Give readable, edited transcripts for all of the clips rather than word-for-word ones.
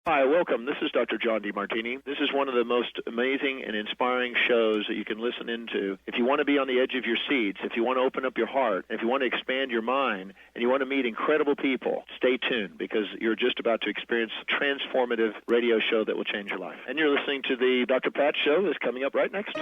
Hi, welcome. This is Dr. John DeMartini. This is one of the most amazing and inspiring shows that you can listen into. If you want to be on the edge of your seats, if you want to open up your heart, if you want to expand your mind, and you want to meet incredible people, stay tuned because you're just about to experience a transformative radio show that will change your life. And you're listening to the Dr. Pat Show that's coming up right next.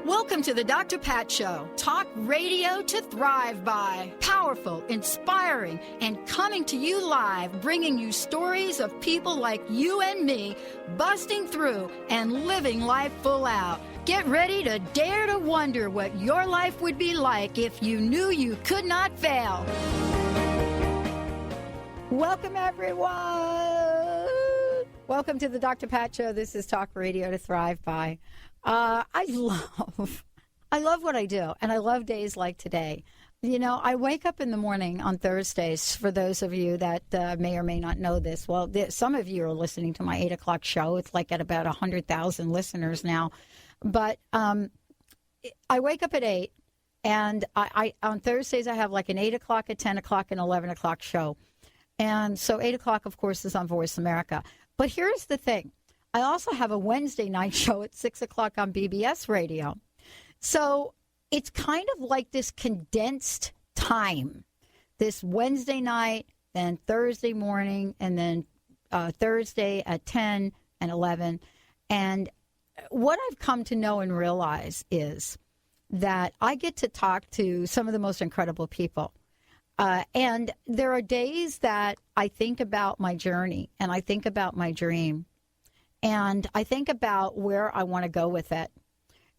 Welcome to the Dr. Pat Show. Talk radio to thrive by. Powerful, inspiring, and coming to you live, bringing you stories of people like you and me, busting through and living life full out. Get ready to dare to wonder what your life would be like if you knew you could not fail. Welcome, everyone. Welcome to the Dr. Pat Show. This is Talk Radio to Thrive By. I love what I do, and I love days like today. You know, I wake up in the morning on Thursdays, for those of you that may or may not know this. Well, some of you are listening to my 8 o'clock show. It's like at about 100,000 listeners now. But I wake up at 8, and I on Thursdays I have like an 8 o'clock, a 10 o'clock, and 11 o'clock show. And so 8 o'clock, of course, is on Voice America. But here's the thing. I also have a Wednesday night show at 6 o'clock on BBS Radio. So it's kind of like this condensed time. This Wednesday night, then Thursday morning, and then Thursday at 10 and 11. And what I've come to know and realize is that I get to talk to some of the most incredible people. And there are days that I think about my journey and I think about my dream. And I think about where I want to go with it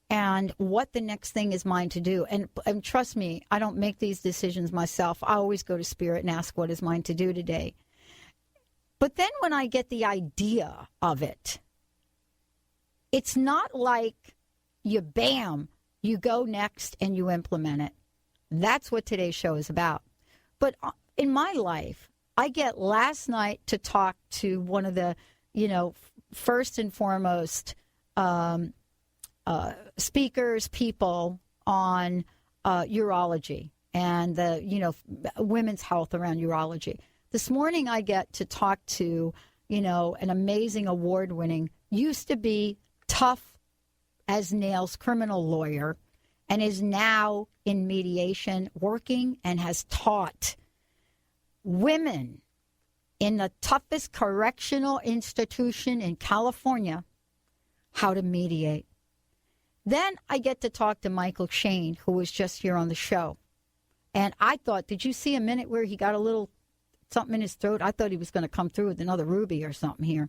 and what the next thing is mine to do. And trust me, I don't make these decisions myself. I always go to Spirit and ask what is mine to do today. But then when I get the idea of it, it's not like you go next and you implement it. That's what today's show is about. But in my life, I get last night to talk to one of the, first and foremost speakers, people on urology and the, women's health around urology. This morning I get to talk to, an amazing award-winning, used to be tough as nails criminal lawyer and is now in mediation working and has taught women in the toughest correctional institution in California how to mediate. Then I get to talk to Michael Shane, who was just here on the show. And I thought, did you see a minute where he got a little something in his throat? I thought he was going to come through with another ruby or something here.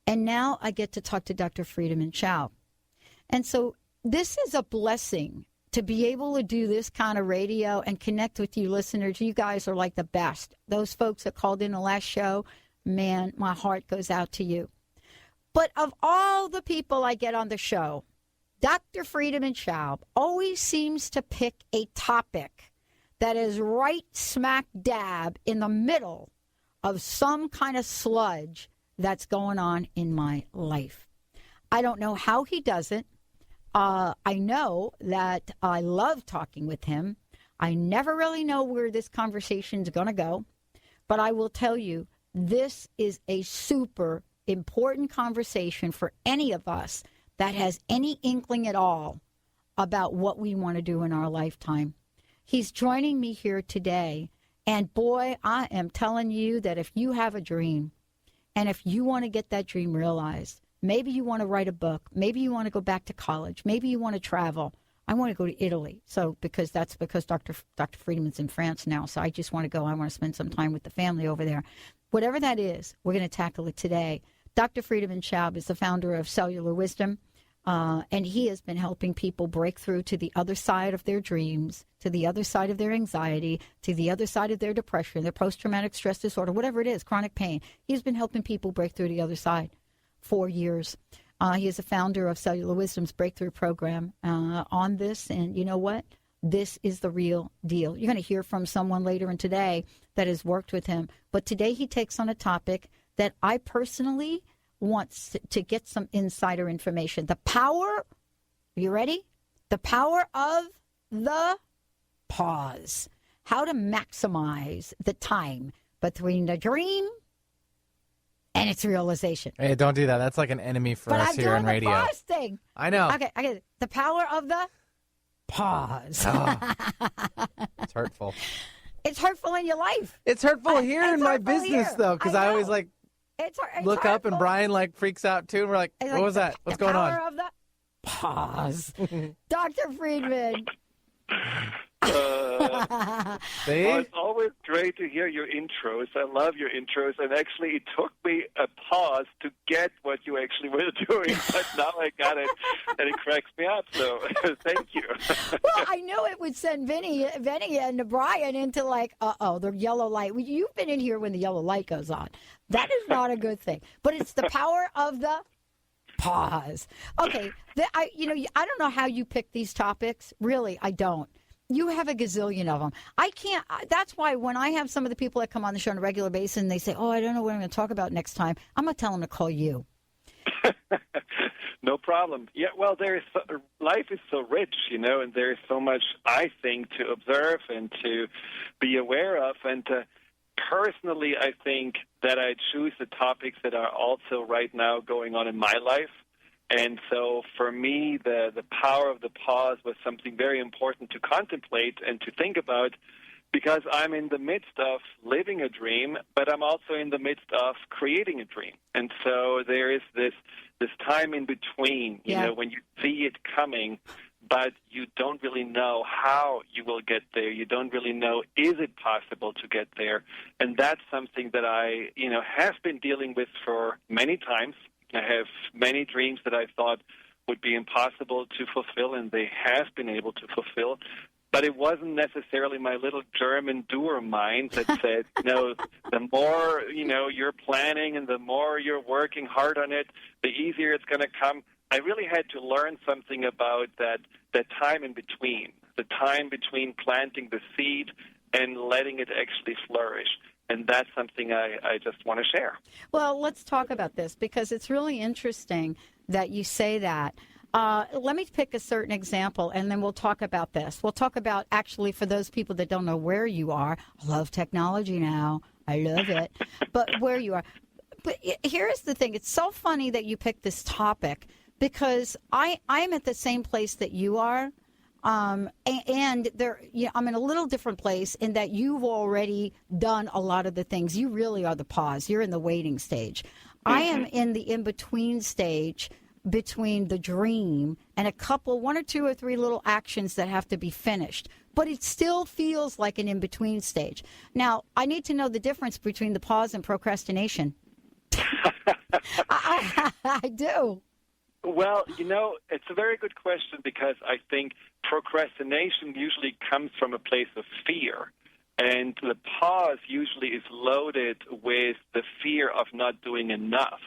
And now I get to talk to Dr. Friedemann Schaub. And so this is a blessing to be able to do this kind of radio and connect with you listeners. You guys are like the best. Those folks that called in the last show, man, my heart goes out to you. But of all the people I get on the show, Dr. Friedemann Schaub always seems to pick a topic that is right smack dab in the middle of some kind of sludge that's going on in my life. I don't know how he does it. I know that I love talking with him. I never really know where this conversation is going to go, but I will tell you, this is a super important conversation for any of us that has any inkling at all about what we want to do in our lifetime. He's joining me here today, and boy, I am telling you that if you have a dream, and if you want to get that dream realized, maybe you want to write a book. Maybe you want to go back to college. Maybe you want to travel. I want to go to Italy. So because Dr. Friedemann's in France now. So I just want to go. I want to spend some time with the family over there. Whatever that is, we're going to tackle it today. Dr. Friedemann Schaub is the founder of Cellular Wisdom. And he has been helping people break through to the other side of their dreams, to the other side of their anxiety, to the other side of their depression, their post-traumatic stress disorder, whatever it is, chronic pain. He's been helping people break through to the other side. 4 years. He is the founder of Cellular Wisdom's Breakthrough Program on this. And you know what? This is the real deal. You're going to hear from someone later in today that has worked with him. But today he takes on a topic that I personally want to get some insider information. The power, are you ready? The power of the pause. How to maximize the time between the dream and it's realization. Hey, don't do that. That's like an enemy for us here on radio. But I'm doing the pause thing. I know. Okay, I get it. The power of the pause. Oh, it's hurtful. It's hurtful in your life. It's hurtful here in my business, here. though, because I always it's look hurtful. up and Brian freaks out too. And we're like, what was that? What's going on? The power of the pause. Dr. Friedemann. See? Well, it's always great to hear your intros. I love your intros, and actually it took me a pause to get what you actually were doing, but now I got it, and it cracks me up, so thank you. Well, I knew it would send Vinny and Brian into the yellow light. Well, you've been in here when the yellow light goes on. That is not a good thing, but it's the power of the pause. Okay, I don't know how you pick these topics. Really, I don't. You have a gazillion of them. I can't. That's why when I have some of the people that come on the show on a regular basis and they say, "Oh, I don't know what I'm going to talk about next time," I'm going to tell them to call you. No problem. Yeah, well, life is so rich, and there's so much, I think, to observe and to be aware of. And personally, I think that I choose the topics that are also right now going on in my life. And so for me, the power of the pause was something very important to contemplate and to think about, because I'm in the midst of living a dream, but I'm also in the midst of creating a dream. And so there is this time in between, when you see it coming, but you don't really know how you will get there. You don't really know, is it possible to get there? And that's something that I, have been dealing with for many times. I have many dreams that I thought would be impossible to fulfill, and they have been able to fulfill. But it wasn't necessarily my little German doer mind that said, the more, you're planning and the more you're working hard on it, the easier it's going to come. I really had to learn something about that time in between, the time between planting the seed and letting it actually flourish. And that's something I just want to share. Well, let's talk about this, because it's really interesting that you say that. Let me pick a certain example, and then we'll talk about this. We'll talk about, actually, for those people that don't know where you are, I love technology now. I love it. But where you are. But here's the thing. It's so funny that you picked this topic, because I'm at the same place that you are. And there, I'm in a little different place in that you've already done a lot of the things. You really are the pause. You're in the waiting stage. Mm-hmm. I am in the in-between stage between the dream and one or two or three little actions that have to be finished. But it still feels like an in-between stage. Now, I need to know the difference between the pause and procrastination. I do. Well, it's a very good question, because I think procrastination usually comes from a place of fear. And the pause usually is loaded with the fear of not doing enough.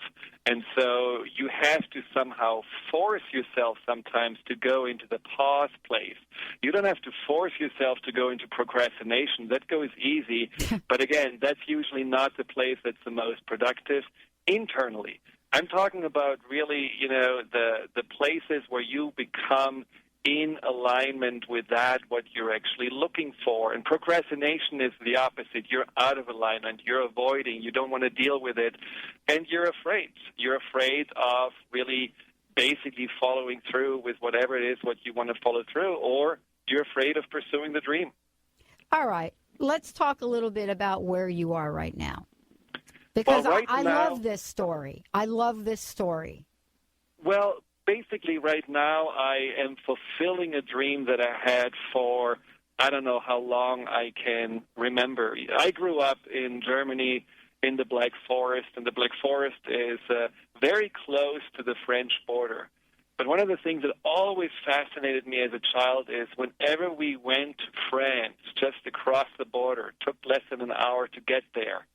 And so you have to somehow force yourself sometimes to go into the pause place. You don't have to force yourself to go into procrastination. That goes easy. But again, that's usually not the place that's the most productive internally. I'm talking about really, the places where you become in alignment with what you're actually looking for. And procrastination is the opposite. You're out of alignment. You're avoiding. You don't want to deal with it. And you're afraid. You're afraid of really basically following through with whatever it is what you want to follow through, or you're afraid of pursuing the dream. All right. Let's talk a little bit about where you are right now. Because I love this story. I love this story. Well, basically right now I am fulfilling a dream that I had for, I don't know how long I can remember. I grew up in Germany in the Black Forest, and the Black Forest is very close to the French border. But one of the things that always fascinated me as a child is whenever we went to France, just across the border, it took less than an hour to get there,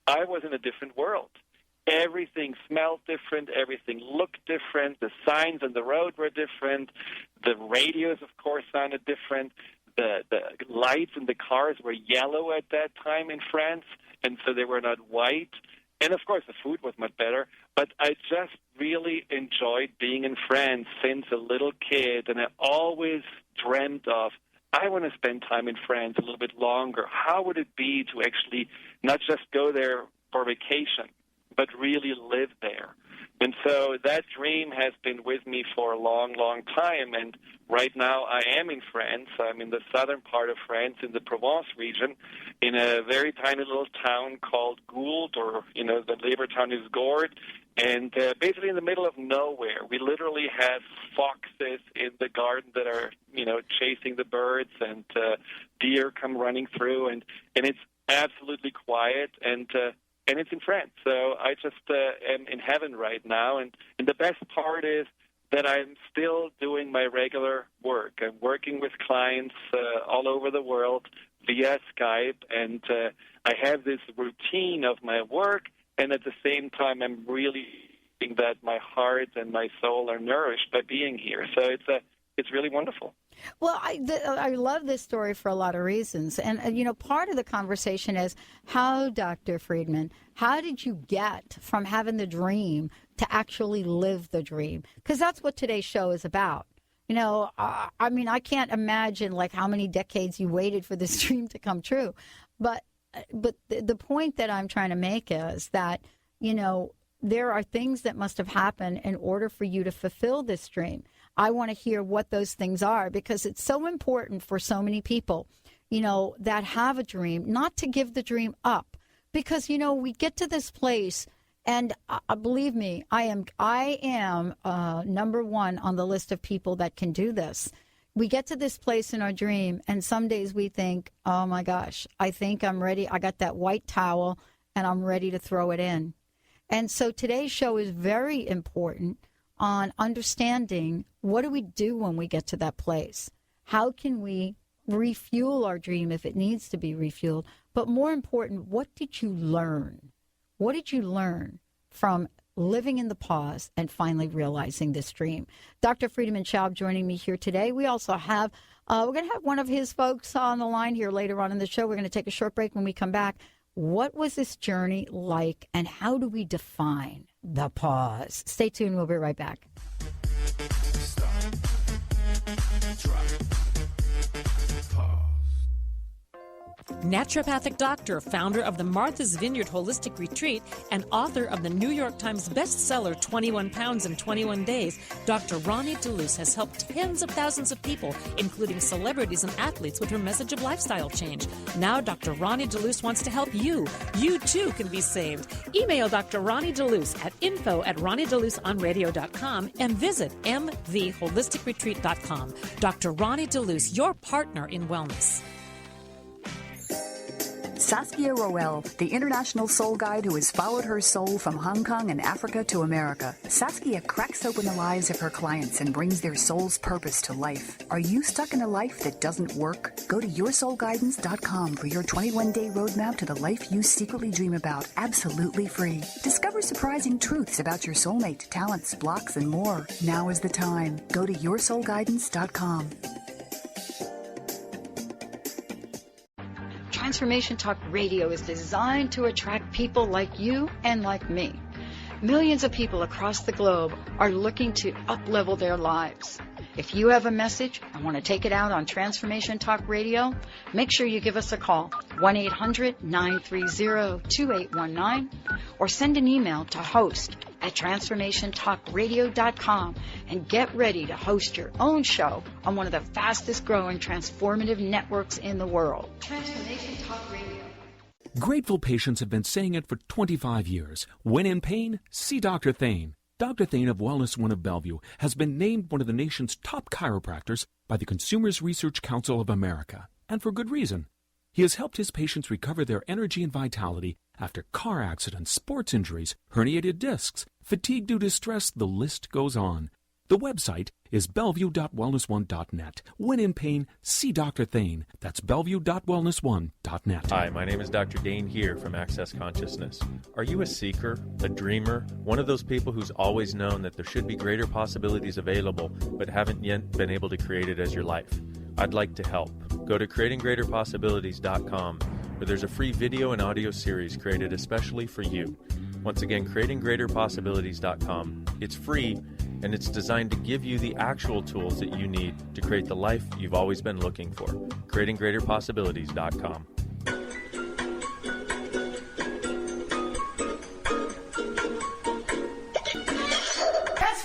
I was in a different world. Everything smelled different. Everything looked different. The signs on the road were different. The radios, of course, sounded different. The lights in the cars were yellow at that time in France, and so they were not white. And, of course, the food was much better. But I just really enjoyed being in France since a little kid, and I always dreamt of, I want to spend time in France a little bit longer. How would it be to actually not just go there for vacation, but really live there. And so that dream has been with me for a long, long time. And right now I am in France. I'm in the southern part of France, in the Provence region, in a very tiny little town called Gould, or, the neighbor town is Gourd. And basically in the middle of nowhere, we literally have foxes in the garden that are, chasing the birds, and deer come running through. And it's absolutely quiet, and it's in France. So I just am in heaven right now. And the best part is that I'm still doing my regular work. I'm working with clients all over the world via Skype, and I have this routine of my work, and at the same time I'm really feeling that my heart and my soul are nourished by being here. So it's really wonderful. Well, I love this story for a lot of reasons. And, part of the conversation is how, Dr. Friedemann, how did you get from having the dream to actually live the dream? Because that's what today's show is about. I can't imagine, how many decades you waited for this dream to come true. But the point that I'm trying to make is that, there are things that must have happened in order for you to fulfill this dream. I want to hear what those things are, because it's so important for so many people, that have a dream, not to give the dream up. Because, we get to this place, and believe me, I am number one on the list of people that can do this. We get to this place in our dream, and some days we think, oh, my gosh, I think I'm ready. I got that white towel, and I'm ready to throw it in. And so today's show is very important on understanding, what do we do when we get to that place? How can we refuel our dream if it needs to be refueled? But more important, what did you learn? What did you learn from living in the pause and finally realizing this dream? Dr. Friedemann Schaub joining me here today. We also have, we're going to have one of his folks on the line here later on in the show. We're going to take a short break. When we come back, what was this journey like, and how do we define the pause? Stay tuned. We'll be right back. Stop. Drop. Pause. Naturopathic doctor, founder of the Martha's Vineyard Holistic Retreat, and author of the New York Times bestseller 21 Pounds in 21 Days, Dr. Ronnie DeLuce has helped tens of thousands of people, including celebrities and athletes, with her message of lifestyle change. Now Dr. Ronnie DeLuce wants to help you. You too can be saved. Email Dr. Ronnie DeLuce at info@ronniedeluceonradio.com and visit mtheholisticretreat.com. Dr. Ronnie DeLuce, your partner in wellness. Saskia Roel, the international soul guide who has followed her soul from Hong Kong and Africa to America. Saskia cracks open the lives of her clients and brings their soul's purpose to life. Are you stuck in a life that doesn't work? Go to yoursoulguidance.com for your 21-day roadmap to the life you secretly dream about, absolutely free. Discover surprising truths about your soulmate, talents, blocks, and more. Now is the time. Go to yoursoulguidance.com. Transformation Talk Radio is designed to attract people like you and like me. Millions of people across the globe are looking to up-level their lives. If you have a message and want to take it out on Transformation Talk Radio, make sure you give us a call, 1-800-930-2819, or send an email to host@transformationtalkradio.com and get ready to host your own show on one of the fastest growing transformative networks in the world. Transformation Talk Radio. Grateful patients have been saying it for 25 years. When in pain, see Dr. Thane. Dr. Thane of Wellness One of Bellevue has been named one of the nation's top chiropractors by the Consumers Research Council of America, and for good reason. He has helped his patients recover their energy and vitality after car accidents, sports injuries, herniated discs, fatigue due to stress, the list goes on. The website is bellevue.wellness1.net. When in pain, see Dr. Thane. That's bellevue.wellness1.net. Hi, my name is Dr. Dane here from Access Consciousness. Are you a seeker, a dreamer, one of those people who's always known that there should be greater possibilities available but haven't yet been able to create it as your life? I'd like to help. Go to creatinggreaterpossibilities.com, where there's a free video and audio series created especially for you. Once again, creatinggreaterpossibilities.com. It's free, and it's designed to give you the actual tools that you need to create the life you've always been looking for. creatinggreaterpossibilities.com.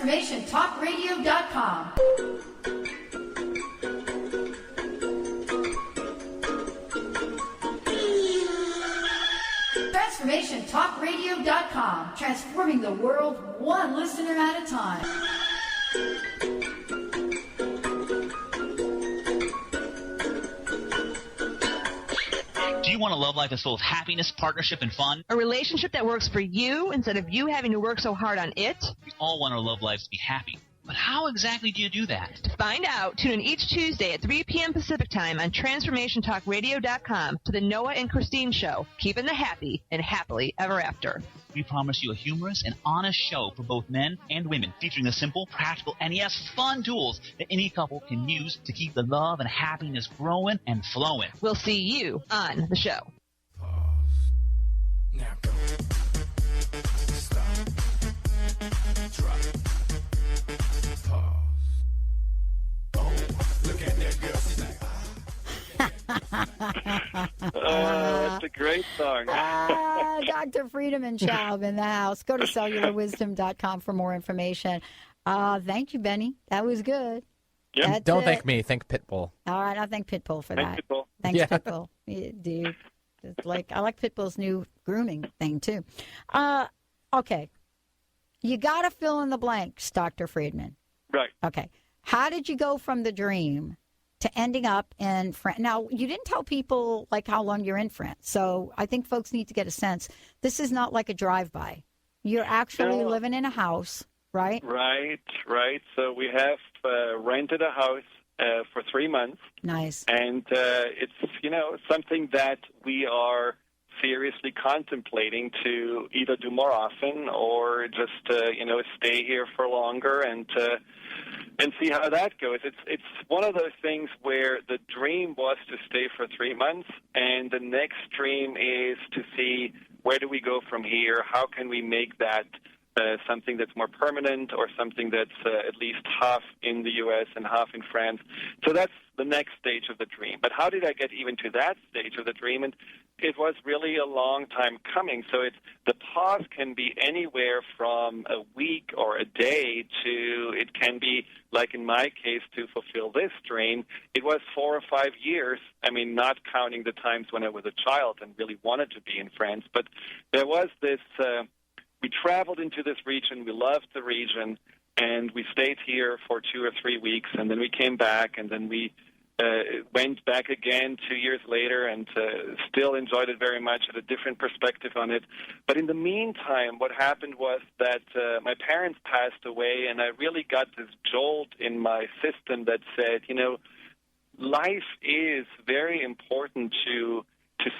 TransformationTalkRadio.com. TransformationTalkRadio.com. Transforming the world one listener at a time. Do you want a love life that's full of happiness, partnership, and fun? A relationship that works for you instead of you having to work so hard on it? We all want our love lives to be happy. But how exactly do you do that? To find out, tune in each Tuesday at 3 p.m. Pacific Time on TransformationTalkRadio.com to the Noah and Christine Show, keeping the happy and happily ever after. We promise you a humorous and honest show for both men and women, featuring the simple, practical, and yes, fun tools that any couple can use to keep the love and happiness growing and flowing. We'll see you on the show. Now go. Stop. Drop. Pause. Oh, look at that girl. She's like, It's a great song. Dr. Friedemann Schaub in the house. Go to cellularwisdom.com for more information. Thank you, Benny. That was good. Yep. Don't thank me. Thank Pitbull. All right, I'll thank Pitbull for Thanks, that. Pitbull. Thanks, Yeah. Pitbull. Yeah, dude. It's like, I like Pitbull's new grooming thing, too. Okay. You got to fill in the blanks, Dr. Friedman. Right. Okay. How did you go from the dream to ending up in France? Now, you didn't tell people, like, how long you're in France. So I think folks need to get a sense. This is not like a drive-by. You're actually No. living in a house, right? Right. So we have rented a house for 3 months. Nice. And it's, something that we are seriously contemplating to either do more often or just, stay here for longer and see how that goes. It's one of those things where the dream was to stay for 3 months, and the next dream is to see where do we go from here, how can we make that something that's more permanent or something that's at least half in the U.S. and half in France. So that's the next stage of the dream. But how did I get even to that stage of the dream? And it was really a long time coming. So the pause can be anywhere from a week or a day to, it can be, like in my case, to fulfill this dream, it was 4 or 5 years. I mean, not counting the times when I was a child and really wanted to be in France. But there was this... we traveled into this region, we loved the region, and we stayed here for 2 or 3 weeks, and then we came back, and then we went back again 2 years later and still enjoyed it very much, had a different perspective on it. But in the meantime, what happened was that my parents passed away, and I really got this jolt in my system that said, life is very important to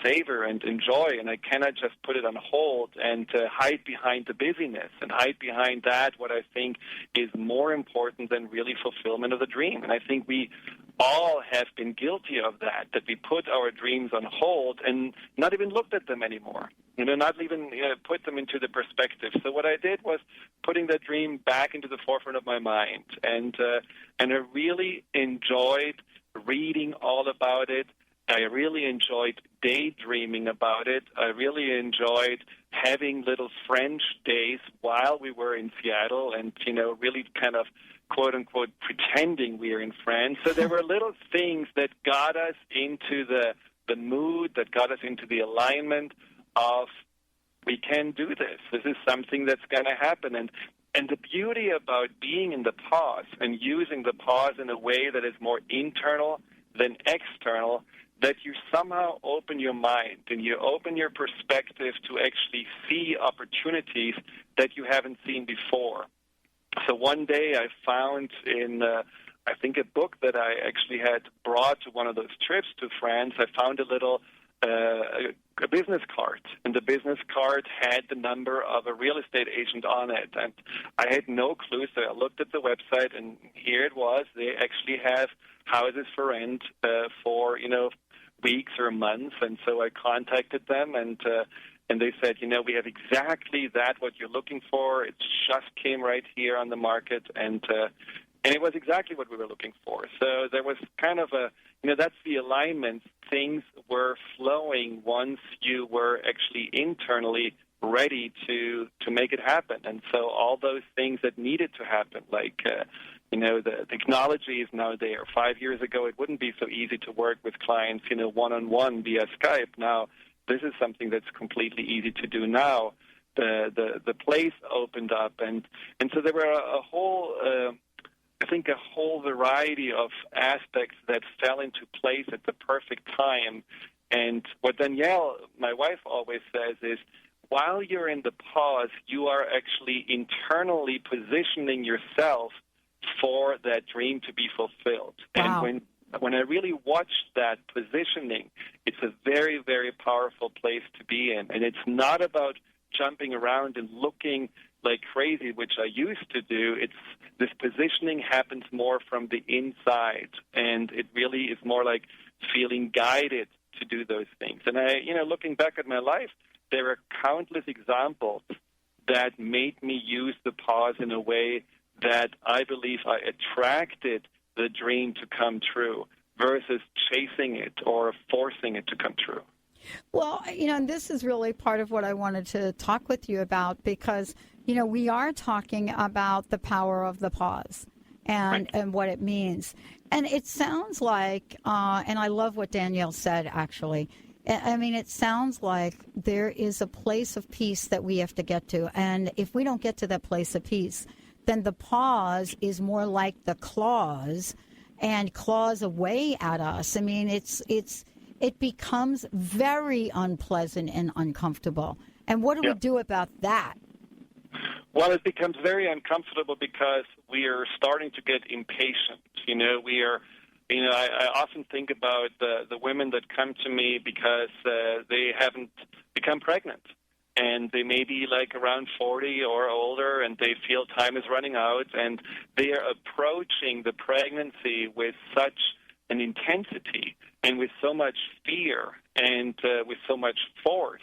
savor and enjoy, and I cannot just put it on hold and hide behind the busyness and hide behind that what I think is more important than really fulfillment of the dream. And I think we all have been guilty of that we put our dreams on hold and not even looked at them anymore, not even put them into the perspective. So what I did was putting that dream back into the forefront of my mind, and I really enjoyed reading all about it. I really enjoyed daydreaming about it. I really enjoyed having little French days while we were in Seattle and, really kind of, quote-unquote, pretending we were in France. So there were little things that got us into the mood, that got us into the alignment of, we can do this. This is something that's going to happen. And the beauty about being in the pause and using the pause in a way that is more internal than external, that you somehow open your mind and you open your perspective to actually see opportunities that you haven't seen before. So one day I found in, I think, a book that I actually had brought to one of those trips to France, I found a little a business card, and the business card had the number of a real estate agent on it, and I had no clue, so I looked at the website, and here it was. They actually have houses for rent for, weeks or months, and so I contacted them, and they said, we have exactly that, what you're looking for. It just came right here on the market, and it was exactly what we were looking for. So there was kind of that's the alignment. Things were flowing once you were actually internally ready to make it happen. And so all those things that needed to happen, like the technology is now there. 5 years ago, it wouldn't be so easy to work with clients, one-on-one via Skype. Now, this is something that's completely easy to do now. The place opened up, and so there were a whole variety of aspects that fell into place at the perfect time. And what Danielle, my wife, always says is, while you're in the pause, you are actually internally positioning yourself for that dream to be fulfilled. Wow. And when I really watched that positioning, it's a very, very powerful place to be in. And it's not about jumping around and looking like crazy, which I used to do. This positioning happens more from the inside, and it really is more like feeling guided to do those things. And looking back at my life, there are countless examples that made me use the pause in a way that I believe I attracted the dream to come true versus chasing it or forcing it to come true. Well, and this is really part of what I wanted to talk with you about, because, we are talking about the power of the pause and what it means. And it sounds like, and I love what Danielle said, actually. I mean, it sounds like there is a place of peace that we have to get to. And if we don't get to that place of peace, then the pause is more like the claws and claws away at us. I mean, it becomes very unpleasant and uncomfortable. And what do we do about that? Well, it becomes very uncomfortable because we are starting to get impatient. I often think about the women that come to me because they haven't become pregnant. And they may be like around 40 or older, and they feel time is running out, and they are approaching the pregnancy with such an intensity and with so much fear and with so much force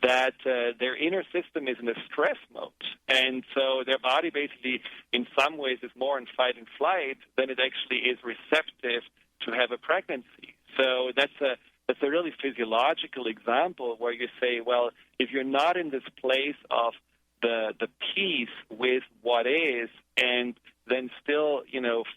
that their inner system is in a stress mode. And so their body basically, in some ways, is more in fight and flight than it actually is receptive to have a pregnancy. So that's a really physiological example where you say, well, if you're not in this place of the peace with what is, and then still,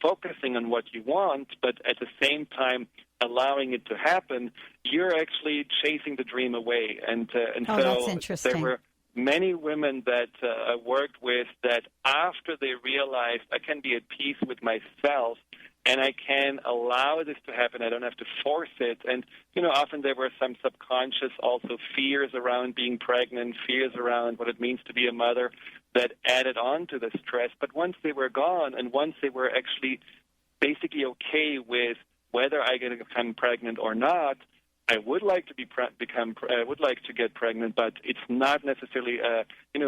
focusing on what you want, but at the same time allowing it to happen, you're actually chasing the dream away. And so that's interesting. There were many women that I worked with that after they realized I can be at peace with myself and I can allow this to happen, I don't have to force it. And, often there were some subconscious also fears around being pregnant, fears around what it means to be a mother that added on to the stress. But once they were gone and once they were actually basically okay with whether I get to become pregnant or not, I would like to I would like to get pregnant, but it's not necessarily a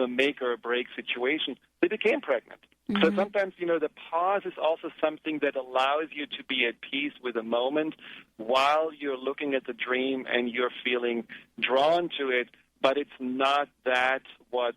make or a break situation. They became pregnant. Mm-hmm. So sometimes, the pause is also something that allows you to be at peace with a moment while you're looking at the dream and you're feeling drawn to it, but it's not that what,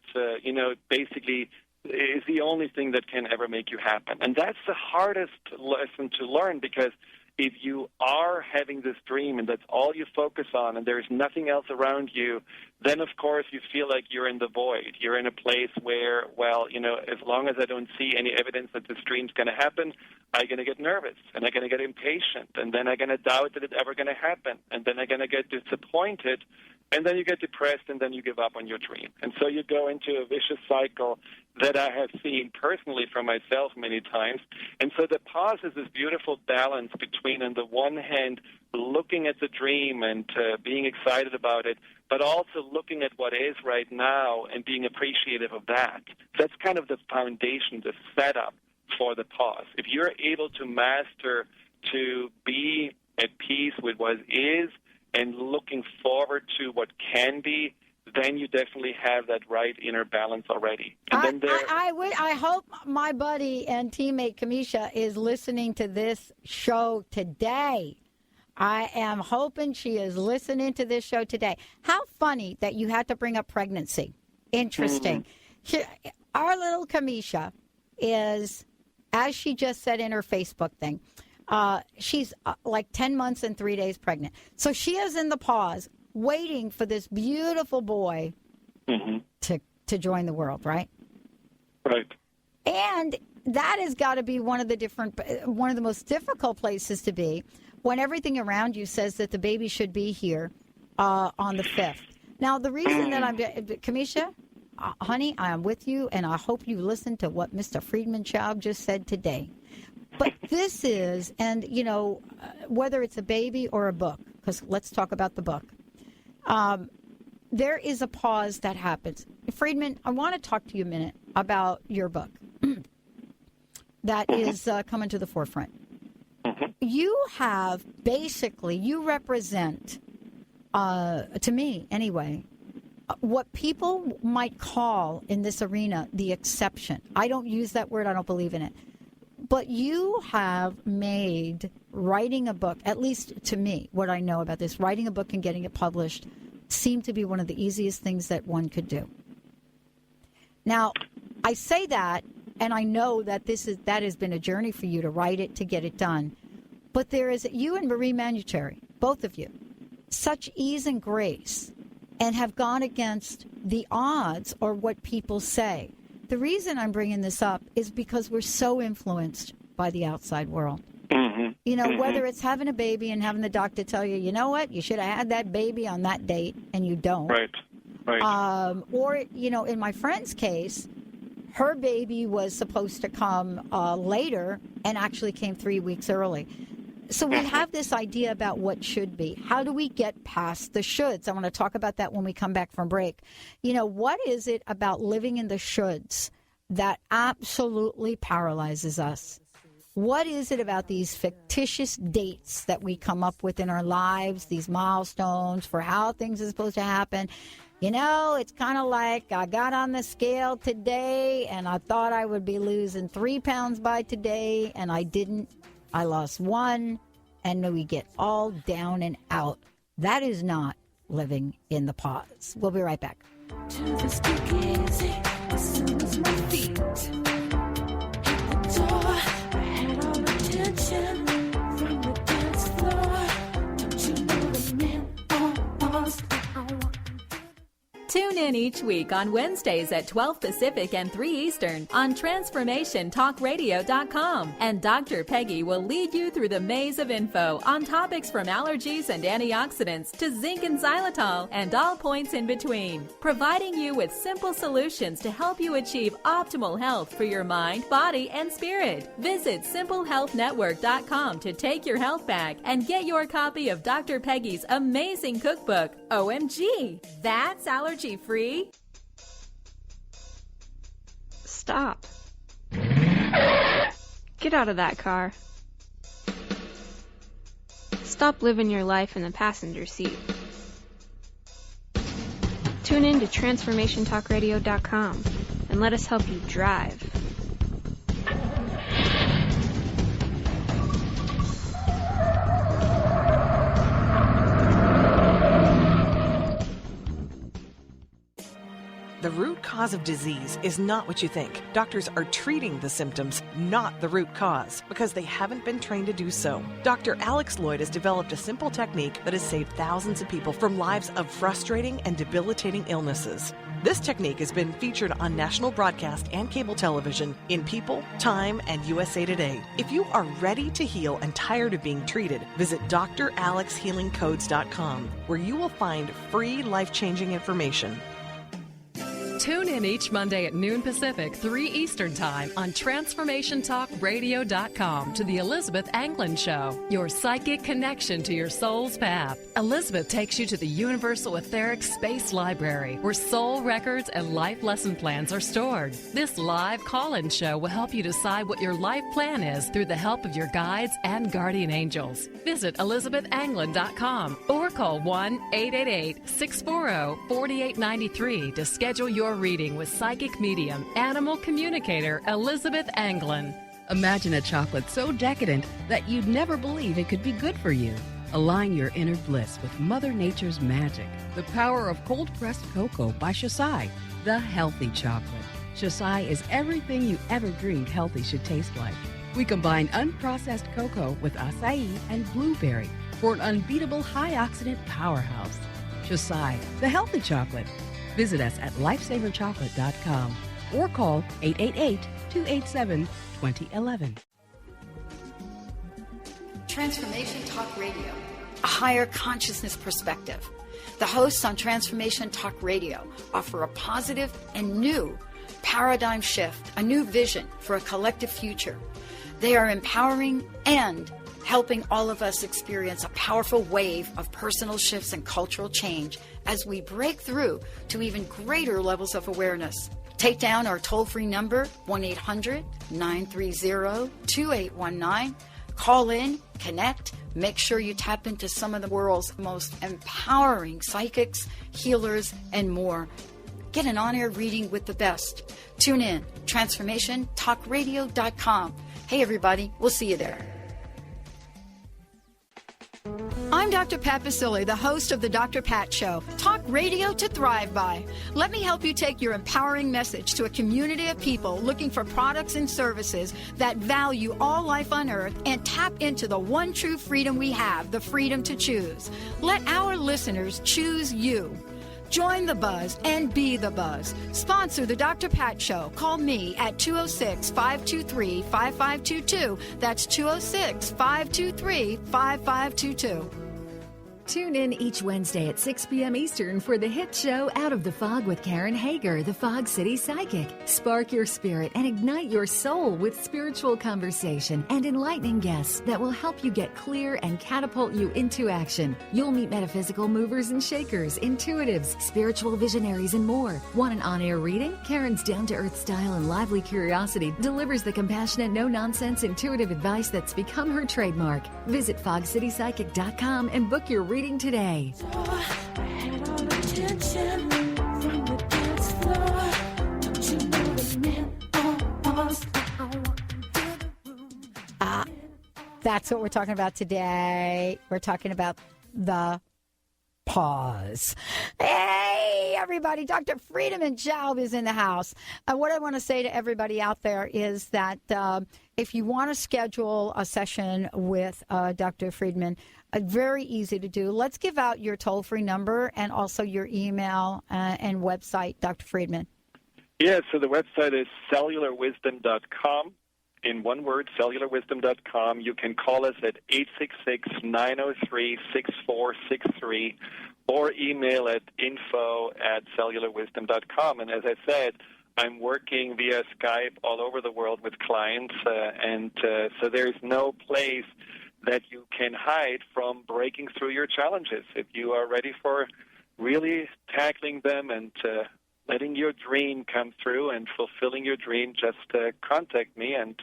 basically is the only thing that can ever make you happen. And that's the hardest lesson to learn, because if you are having this dream and that's all you focus on and there's nothing else around you, then, of course, you feel like you're in the void. You're in a place where, as long as I don't see any evidence that this dream's going to happen, I'm going to get nervous and I'm going to get impatient, and then I'm going to doubt that it's ever going to happen, and then I'm going to get disappointed, and then you get depressed, and then you give up on your dream. And so you go into a vicious cycle that I have seen personally for myself many times. And so the pause is this beautiful balance between, on the one hand, looking at the dream and being excited about it, but also looking at what is right now and being appreciative of that. That's kind of the foundation, the setup for the pause. If you're able to master to be at peace with what is and looking forward to what can be, then you definitely have that right inner balance already. And I hope my buddy and teammate Kamisha is listening to this show today. I am hoping she is listening to this show today. How funny that you had to bring up pregnancy. Interesting. Mm-hmm. Our little Kamisha is, as she just said in her Facebook thing, she's like 10 months and 3 days pregnant. So she is in the pause, waiting for this beautiful boy to join the world, right? Right. And that has got to be one of the most difficult places to be when everything around you says that the baby should be here on the 5th. Now, the reason that Kamisha, honey, I am with you, and I hope you listen to what Mr. Friedemann Schaub just said today. But this is, and, whether it's a baby or a book, because let's talk about the book, there is a pause that happens. Friedemann, I want to talk to you a minute about your book that is coming to the forefront. You have basically, you represent, to me anyway, what people might call in this arena the exception. I don't use that word. I don't believe in it. But you have made writing a book, at least to me, what I know about this, writing a book and getting it published seem to be one of the easiest things that one could do. Now, I say that, and I know that that has been a journey for you to write it, to get it done. But there is, you and Marie Manuchehri, both of you, such ease and grace, and have gone against the odds or what people say. The reason I'm bringing this up is because we're so influenced by the outside world. Whether it's having a baby and having the doctor tell you, you know what, you should have had that baby on that date, and you don't. Right. Or, in my friend's case, her baby was supposed to come later and actually came 3 weeks early. So we have this idea about what should be. How do we get past the shoulds? I want to talk about that when we come back from break. What is it about living in the shoulds that absolutely paralyzes us? What is it about these fictitious dates that we come up with in our lives, these milestones for how things are supposed to happen? It's kind of like I got on the scale today and I thought I would be losing 3 pounds by today, and I didn't. I lost 1, and we get all down and out. That is not living in the pause. We'll be right back. To the speakeasy, as soon as my feet hit the door, I had all attention from the dance floor. Don't you know the men on pause? Tune in each week on Wednesdays at 12 Pacific and 3 Eastern on TransformationTalkRadio.com. And Dr. Peggy will lead you through the maze of info on topics from allergies and antioxidants to zinc and xylitol and all points in between, providing you with simple solutions to help you achieve optimal health for your mind, body, and spirit. Visit SimpleHealthNetwork.com to take your health back and get your copy of Dr. Peggy's amazing cookbook, OMG, That's Allergy Free? Stop. Get out of that car. Stop living your life in the passenger seat. Tune in to TransformationTalkRadio.com and let us help you drive. The root cause of disease is not what you think. Doctors are treating the symptoms, not the root cause, because they haven't been trained to do so. Dr. Alex Lloyd has developed a simple technique that has saved thousands of people from lives of frustrating and debilitating illnesses. This technique has been featured on national broadcast and cable television in People, Time, and USA Today. If you are ready to heal and tired of being treated, visit dralexhealingcodes.com, where you will find free life-changing information. Tune in each Monday at noon Pacific, 3 Eastern Time on TransformationTalkRadio.com to the Elizabeth Anglin Show, your psychic connection to your soul's path. Elizabeth takes you to the Universal Etheric Space Library, where soul records and life lesson plans are stored. This live call-in show will help you decide what your life plan is through the help of your guides and guardian angels. Visit ElizabethAnglin.com or call 1-888-640-4893 to schedule your reading with psychic medium, animal communicator Elizabeth Anglin. Imagine a chocolate so decadent that you'd never believe it could be good for you. Align your inner bliss with Mother Nature's magic. The power of cold-pressed cocoa by Shasai, the healthy chocolate. Shasai is everything you ever dreamed healthy should taste like. We combine unprocessed cocoa with acai and blueberry for an unbeatable high-oxidant powerhouse. Shasai, the healthy chocolate. Visit us at lifesaverchocolate.com or call 888-287-2011. Transformation Talk Radio, a higher consciousness perspective. The hosts on Transformation Talk Radio offer a positive and new paradigm shift, a new vision for a collective future. They are empowering and helping all of us experience a powerful wave of personal shifts and cultural change as we break through to even greater levels of awareness. Take down our toll-free number, 1-800-930-2819. Call in, connect, make sure you tap into some of the world's most empowering psychics, healers, and more. Get an on-air reading with the best. Tune in, transformationtalkradio.com. Hey, everybody, we'll see you there. I'm Dr. Pat Basile, the host of the Dr. Pat Show. Talk radio to thrive by. Let me help you take your empowering message to a community of people looking for products and services that value all life on earth and tap into the one true freedom we have, the freedom to choose. Let our listeners choose you. Join the buzz and be the buzz. Sponsor the Dr. Pat Show. Call me at 206-523-5522. That's 206-523-5522. Tune in each Wednesday at 6 p.m. Eastern for the hit show Out of the Fog with Karen Hager, the Fog City Psychic. Spark your spirit and ignite your soul with spiritual conversation and enlightening guests that will help you get clear and catapult you into action. You'll meet metaphysical movers and shakers, intuitives, spiritual visionaries, and more. Want an on-air reading? Karen's down-to-earth style and lively curiosity delivers the compassionate, no-nonsense, intuitive advice that's become her trademark. Visit fogcitypsychic.com and book your reading today. That's what we're talking about today. We're talking about the pause. Hey, everybody. Dr. Friedemann Schaub is in the house. What I want to say to everybody out there is that if you want to schedule a session with Dr. Friedemann, very easy to do. Let's give out your toll-free number and also your email and website, Dr. Friedemann. Yeah, so the website is cellularwisdom.com. In one word, cellularwisdom.com. You can call us at 866-903-6463 or email at info@cellularwisdom.com. And as I said, I'm working via Skype all over the world with clients, so there's no place that you can hide from breaking through your challenges. If you are ready for really tackling them and letting your dream come through and fulfilling your dream, just contact me, and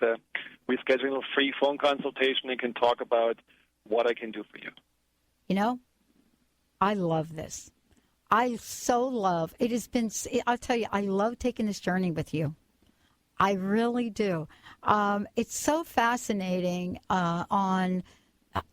we schedule a free phone consultation and can talk about what I can do for you. You know, I love this. I so love, it has been, I'll tell you, I love taking this journey with you. I really do. It's so fascinating on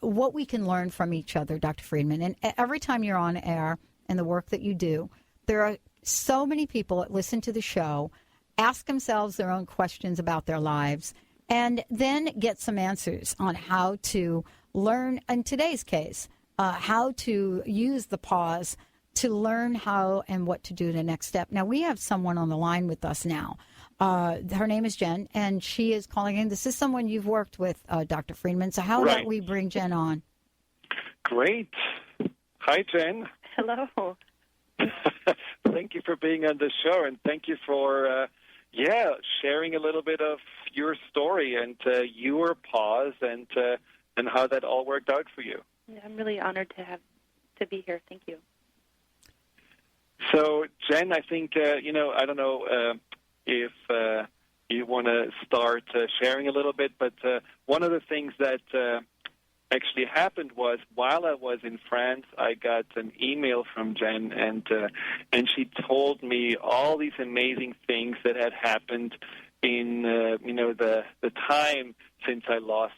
what we can learn from each other, Dr. Friedemann. And every time you're on air and the work that you do, there are so many people that listen to the show, ask themselves their own questions about their lives, and then get some answers on how to learn, in today's case, how to use the pause to learn how and what to do the next step. Now, we have someone on the line with us now. Her name is Jen, and she is calling in. This is someone you've worked with, Dr. Friedemann. So how about we bring Jen on? Great. Hi, Jen. Hello. Thank you for being on the show, and thank you for, sharing a little bit of your story and your pause and how that all worked out for you. Yeah, I'm really honored to be here. Thank you. So, Jen, I think, I don't know if you want to start sharing a little bit, but one of the things that actually happened was while I was in France, I got an email from Jen, and she told me all these amazing things that had happened in the time since I last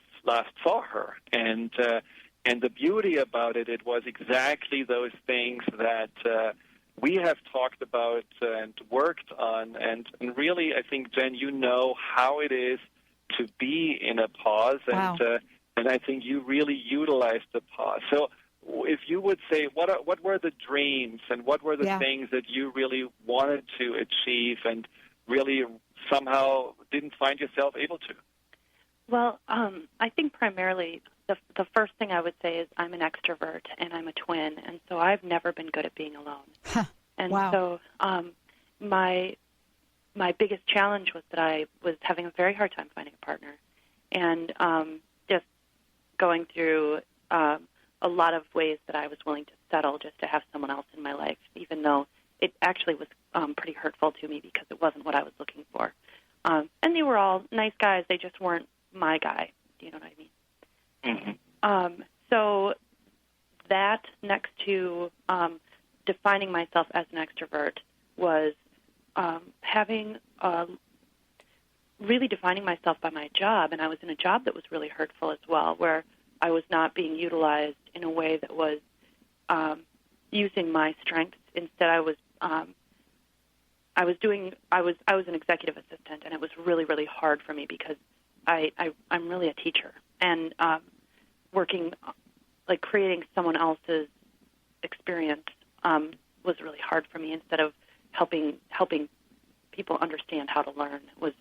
saw her, and the beauty about it was exactly those things that we have talked about and worked on, and really, I think, Jen, you know how it is to be in a pause, wow. And I think you really utilized the pause. So if you would say, what were the dreams and what were the things that you really wanted to achieve and really somehow didn't find yourself able to? Well, I think primarily the first thing I would say is I'm an extrovert and I'm a twin, and so I've never been good at being alone. And so my biggest challenge was that I was having a very hard time finding a partner, and just going through a lot of ways that I was willing to settle just to have someone else in my life, even though it actually was pretty hurtful to me because it wasn't what I was looking for. And they were all nice guys. They just weren't my guy. Do you know what I mean? Mm-hmm. So that next to defining myself as an extrovert was really defining myself by my job. And I was in a job that was really hurtful as well, where I was not being utilized in a way that was using my strengths. Instead, I was an executive assistant, and it was really, really hard for me because I'm really a teacher, and working, like creating someone else's experience was really hard for me. Instead of helping people understand how to learn was,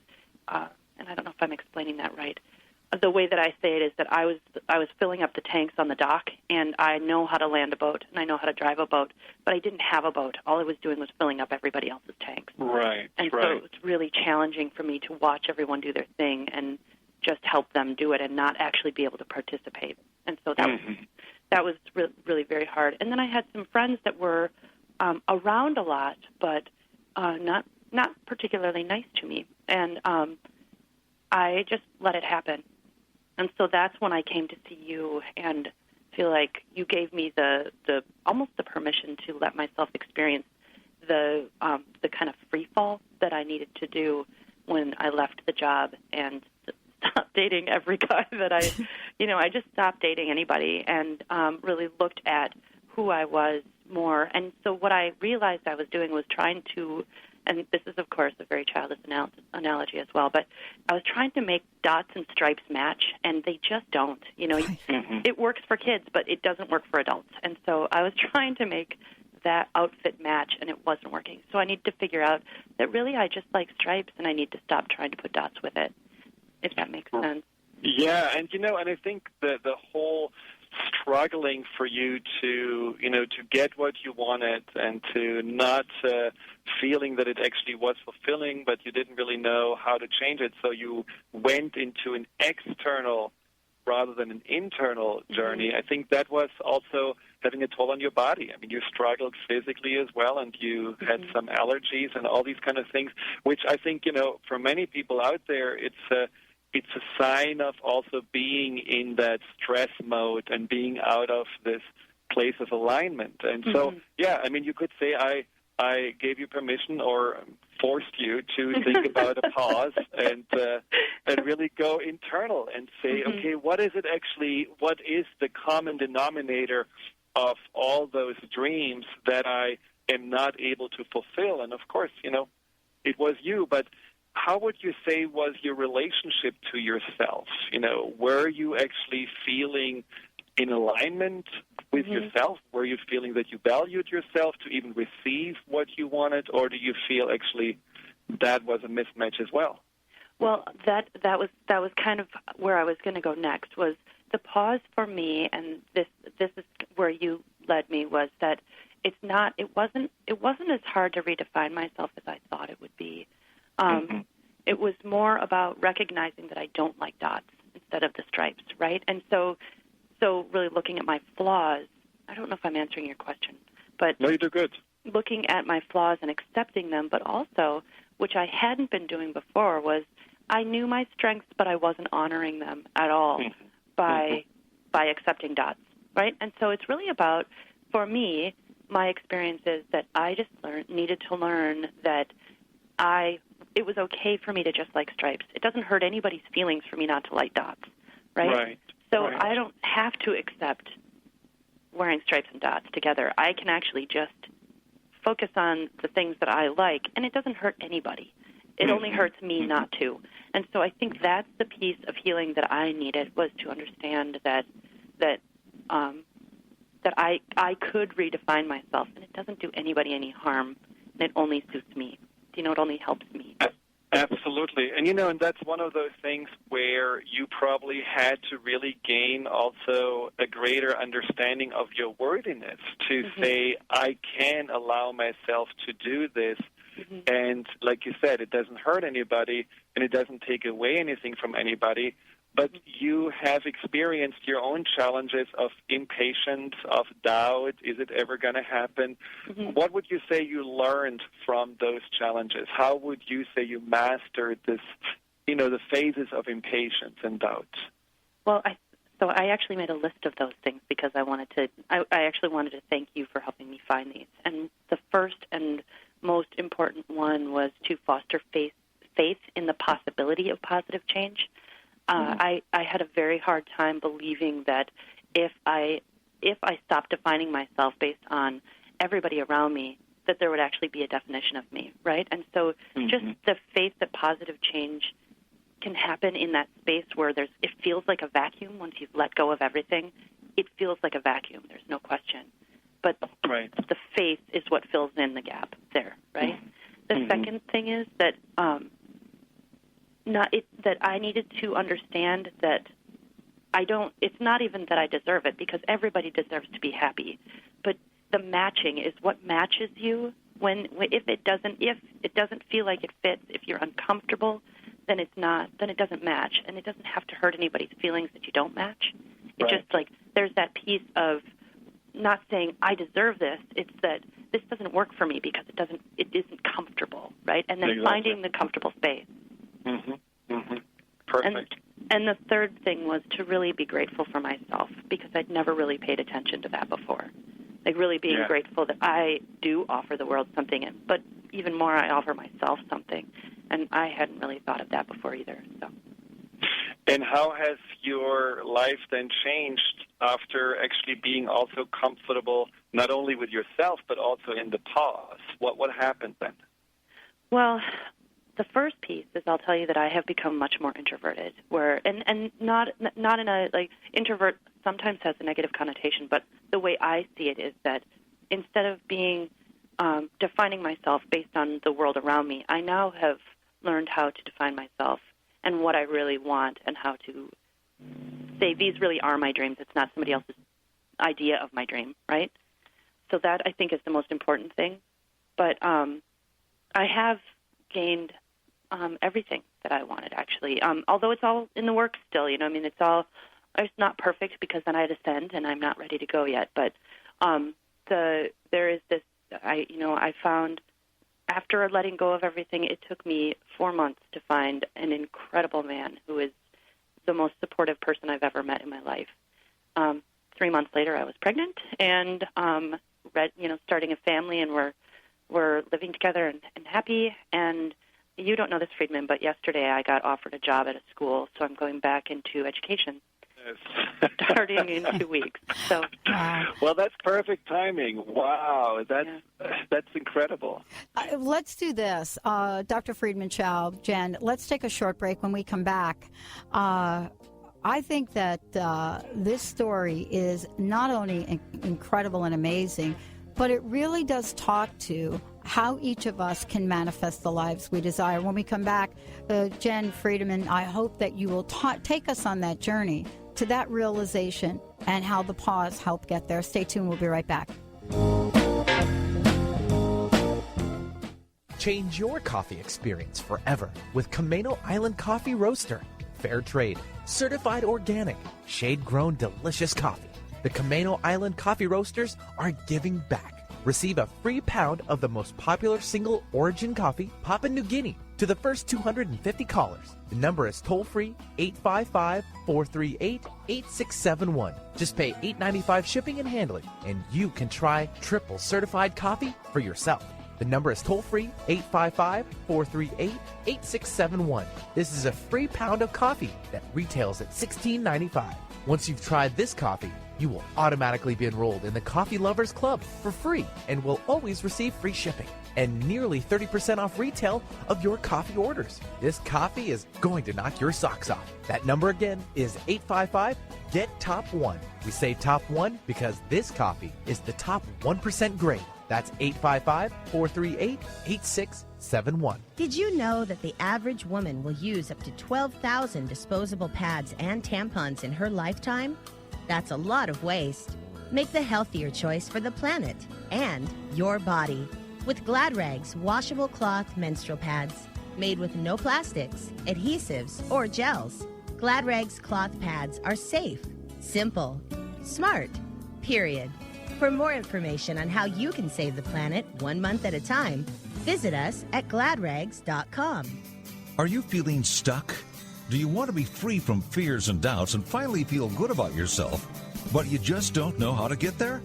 and I don't know if I'm explaining that right. The way that I say it is that I was filling up the tanks on the dock, and I know how to land a boat, and I know how to drive a boat, but I didn't have a boat. All I was doing was filling up everybody else's tanks. Right. And so it's really challenging for me to watch everyone do their thing and just help them do it and not actually be able to participate. And so that was really very hard. And then I had some friends that were around a lot, but not particularly nice to me, and I just let it happen. And so that's when I came to see you and feel like you gave me the almost the permission to let myself experience the kind of free fall that I needed to do when I left the job and stopped dating every guy that I just stopped dating anybody and really looked at who I was more. And so what I realized I was doing was trying to, and this is, of course, a very childish analogy as well, but I was trying to make dots and stripes match, and they just don't. It works for kids, but it doesn't work for adults. And so I was trying to make that outfit match, and it wasn't working. So I need to figure out that really I just like stripes, and I need to stop trying to put dots with it, if that makes sense. Yeah, and I think the whole struggling for you to get what you wanted and to not feeling that it actually was fulfilling, but you didn't really know how to change it, so you went into an external rather than an internal journey. I think that was also having a toll on your body. I mean, you struggled physically as well, and you had some allergies and all these kind of things, which I think, for many people out there, it's a sign of also being in that stress mode and being out of this place of alignment. And so, you could say I gave you permission or forced you to think about a pause and really go internal and say, okay, what is it actually, what is the common denominator of all those dreams that I am not able to fulfill? And of course, it was you, but how would you say was your relationship to yourself? Were you actually feeling in alignment with yourself? Were you feeling that you valued yourself to even receive what you wanted, or do you feel actually that was a mismatch as well? Well, that was kind of where I was going to go next. Was the pause for me, and this is where you led me, was that it wasn't as hard to redefine myself as I thought it would be. It was more about recognizing that I don't like dots instead of the stripes, right? And so really looking at my flaws. I don't know if I'm answering your question, but no, you do good. Looking at my flaws and accepting them, but also, which I hadn't been doing before, was I knew my strengths, but I wasn't honoring them at all by accepting dots, right? And so it's really about, for me, my experience is that I just needed to learn that it was okay for me to just like stripes. It doesn't hurt anybody's feelings for me not to like dots, right? So I don't have to accept wearing stripes and dots together. I can actually just focus on the things that I like, and it doesn't hurt anybody. It only hurts me not to. And so I think that's the piece of healing that I needed, was to understand that that I could redefine myself, and it doesn't do anybody any harm, and it only suits me. You know, it only helps me. Absolutely. And, and that's one of those things where you probably had to really gain also a greater understanding of your worthiness to say, I can allow myself to do this. And like you said, it doesn't hurt anybody, and it doesn't take away anything from anybody. But you have experienced your own challenges of impatience, of doubt. Is it ever going to happen? What would you say you learned from those challenges? How would you say you mastered this, the phases of impatience and doubt? Well, I actually made a list of those things because I actually wanted to thank you for helping me find these. And the first and most important one was to foster faith in the possibility of positive change. I had a very hard time believing that if I stopped defining myself based on everybody around me, that there would actually be a definition of me, right? And so just the faith that positive change can happen in that space where it feels like a vacuum once you've let go of everything. It feels like a vacuum, there's no question. But the faith is what fills in the gap there, right? The second thing is that that I needed to understand that it's not even that I deserve it, because everybody deserves to be happy. But the matching is what matches you. If it doesn't feel like it fits, if you're uncomfortable, then it doesn't match, and it doesn't have to hurt anybody's feelings that you don't match. It's just like there's that piece of not saying I deserve this. It's that this doesn't work for me because it isn't comfortable, right? And then finding the comfortable space. Perfect. And the third thing was to really be grateful for myself, because I'd never really paid attention to that before. Like really being grateful that I do offer the world something, but even more I offer myself something. And I hadn't really thought of that before either. So. And how has your life then changed after actually being also comfortable not only with yourself but also in the pause? What happened then? Well, the first piece is I'll tell you that I have become much more introverted. And not in a introvert sometimes has a negative connotation, but the way I see it is that instead of being defining myself based on the world around me, I now have learned how to define myself and what I really want, and how to say these really are my dreams. It's not somebody else's idea of my dream, right? So that I think is the most important thing. But I have gained everything that I wanted, actually. Although it's all in the works still, it's not perfect, because then I'd ascend and I'm not ready to go yet. But there is this, I found after letting go of everything, it took me 4 months to find an incredible man who is the most supportive person I've ever met in my life. 3 months later, I was pregnant and starting a family, and we're living together and happy. And you don't know this, Friedemann, but yesterday I got offered a job at a school, so I'm going back into education. Starting in 2 weeks. So, well, that's perfect timing. Wow, that's incredible. Let's do this, Dr. Friedemann Schaub, Jen. Let's take a short break. When we come back, I think that this story is not only incredible and amazing, but it really does talk to how each of us can manifest the lives we desire. When we come back, Jen Friedemann, I hope that you will take us on that journey to that realization and how the pause helped get there. Stay tuned. We'll be right back. Change your coffee experience forever with Camano Island Coffee Roaster. Fair trade, certified organic, shade-grown delicious coffee. The Camano Island Coffee Roasters are giving back. Receive a free pound of the most popular single origin coffee, Papua New Guinea, to the first 250 callers. The number is toll-free 855-438-8671. Just pay $8.95 shipping and handling, and you can try triple certified coffee for yourself. The number is toll-free 855-438-8671. This is a free pound of coffee that retails at $16.95. Once you've tried this coffee, you will automatically be enrolled in the Coffee Lovers Club for free and will always receive free shipping. and nearly 30% off retail of your coffee orders. This coffee is going to knock your socks off. That number again is 855-GET-TOP1. We say top 1 because this coffee is the top 1% grade. That's 855-438-8671. Did you know that the average woman will use up to 12,000 disposable pads and tampons in her lifetime? That's a lot of waste. Make the healthier choice for the planet and your body with Glad Rags washable cloth menstrual pads made with no plastics, adhesives, or gels. Glad Rags cloth pads are safe, simple, smart, period. For more information on how you can save the planet 1 month at a time, visit us at gladrags.com. Are you feeling stuck? Do you want to be free from fears and doubts and finally feel good about yourself, but you just don't know how to get there?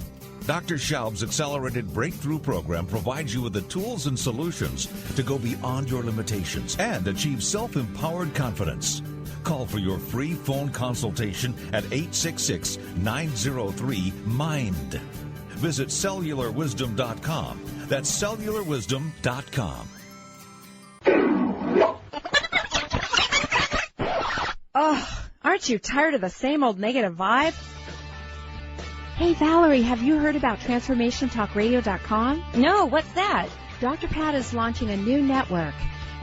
Dr. Schaub's Accelerated Breakthrough Program provides you with the tools and solutions to go beyond your limitations and achieve self-empowered confidence. Call for your free phone consultation at 866-903-MIND. Visit cellularwisdom.com. That's cellularwisdom.com. Oh, aren't you tired of the same old negative vibe? Hey, Valerie, have you heard about TransformationTalkRadio.com? No, what's that? Dr. Pat is launching a new network.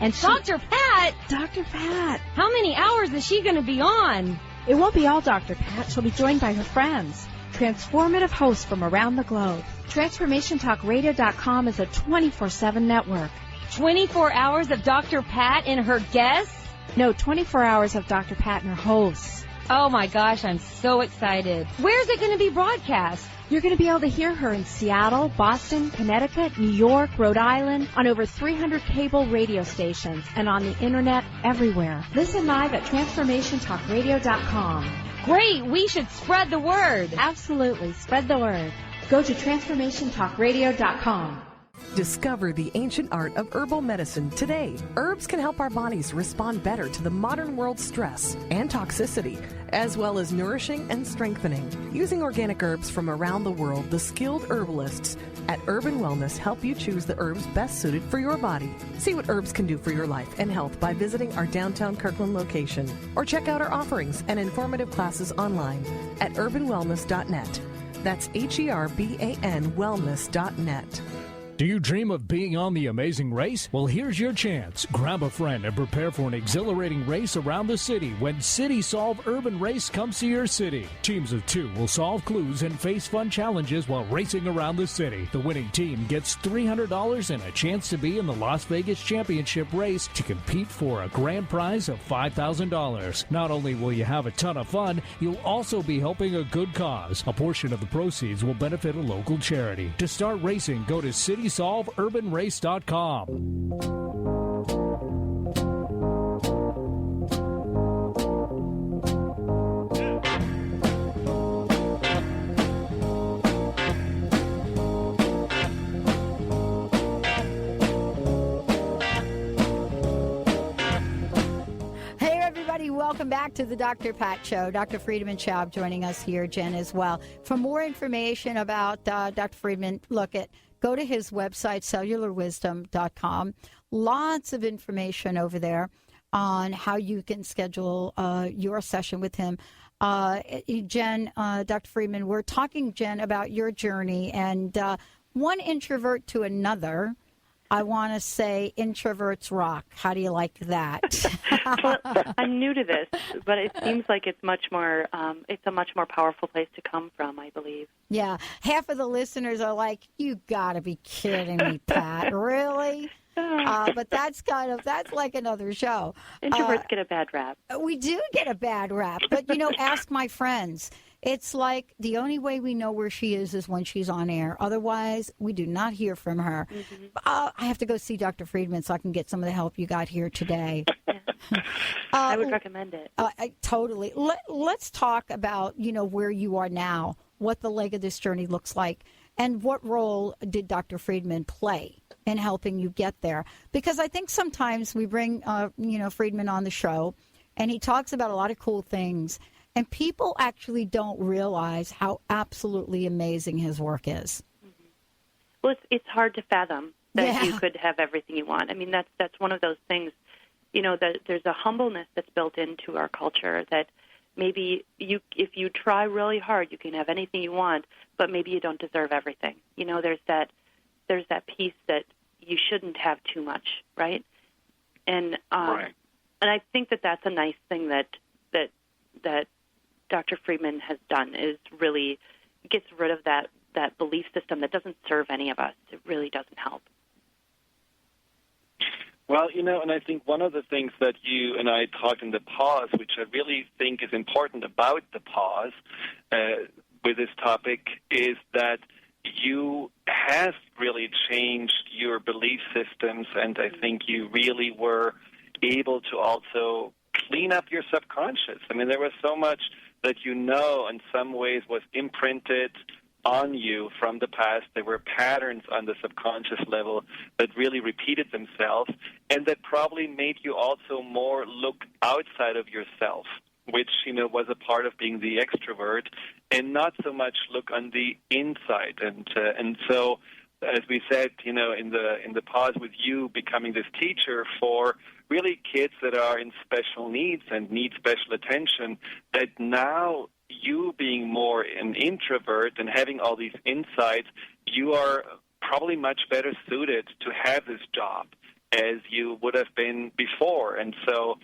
And Dr. Pat? Dr. Pat. How many hours is she going to be on? It won't be all Dr. Pat. She'll be joined by her friends. Transformative hosts from around the globe. TransformationTalkRadio.com is a 24/7 network. 24 hours of Dr. Pat and her guests? No, 24 hours of Dr. Pat and her hosts. Oh my gosh, I'm so excited. Where's it going to be broadcast? You're going to be able to hear her in Seattle, Boston, Connecticut, New York, Rhode Island, on over 300 cable radio stations, and on the internet everywhere. Listen live at TransformationTalkRadio.com. Great, we should spread the word. Absolutely, spread the word. Go to TransformationTalkRadio.com. Discover the ancient art of herbal medicine today. Herbs can help our bodies respond better to the modern world's stress and toxicity, as well as nourishing and strengthening. Using organic herbs from around the world, the skilled herbalists at Urban Wellness help you choose the herbs best suited for your body. See what herbs can do for your life and health by visiting our downtown Kirkland location, or check out our offerings and informative classes online at urbanwellness.net. That's HERBAN wellness.net. Do you dream of being on The Amazing Race? Well, here's your chance. Grab a friend and prepare for an exhilarating race around the city when City Solve Urban Race comes to your city. Teams of 2 will solve clues and face fun challenges while racing around the city. The winning team gets $300 and a chance to be in the Las Vegas Championship race to compete for a grand prize of $5,000. Not only will you have a ton of fun, you'll also be helping a good cause. A portion of the proceeds will benefit a local charity. To start racing, go to CitySolveUrbanRace.com. Welcome back to the Dr. Pat Show. Dr. Friedemann Schaub joining us here, Jen as well. For more information about Dr. Friedemann, go to his website, cellularwisdom.com. Lots of information over there on how you can schedule your session with him. Jen, Dr. Friedemann, we're talking, Jen, about your journey, and one introvert to another. I want to say introverts rock. How do you like that? Well, I'm new to this, but it seems like it's much more. It's a much more powerful place to come from, I believe. Yeah, half of the listeners are like, "You got to be kidding me, Pat! Really?" But that's like another show. Introverts get a bad rap. We do get a bad rap, but ask my friends. It's like the only way we know where she is when she's on air. Otherwise, we do not hear from her. Mm-hmm. I have to go see Dr. Friedemann so I can get some of the help you got here today. I would recommend it. Totally. Let's talk about, where you are now, what the leg of this journey looks like, and what role did Dr. Friedemann play in helping you get there? Because I think sometimes we bring, Friedemann on the show, and he talks about a lot of cool things. And people actually don't realize how absolutely amazing his work is. Mm-hmm. Well, it's hard to fathom. that you could have everything you want. I mean, that's one of those things, that there's a humbleness that's built into our culture that maybe if you try really hard, you can have anything you want, but maybe you don't deserve everything. There's that piece that you shouldn't have too much, right? And right. And I think that's a nice thing that Dr. Friedemann has done, is really gets rid of that belief system that doesn't serve any of us. It really doesn't help. Well, and I think one of the things that you and I talked in the pause, which I really think is important about the pause with this topic, is that you have really changed your belief systems, and I think you really were able to also clean up your subconscious. I mean, there was so much that in some ways was imprinted on you from the past. There were patterns on the subconscious level that really repeated themselves, and that probably made you also more look outside of yourself, which was a part of being the extrovert, and not so much look on the inside. And so, as we said, in the pause, with you becoming this teacher for really kids that are in special needs and need special attention, that now you being more an introvert and having all these insights, you are probably much better suited to have this job as you would have been before. And so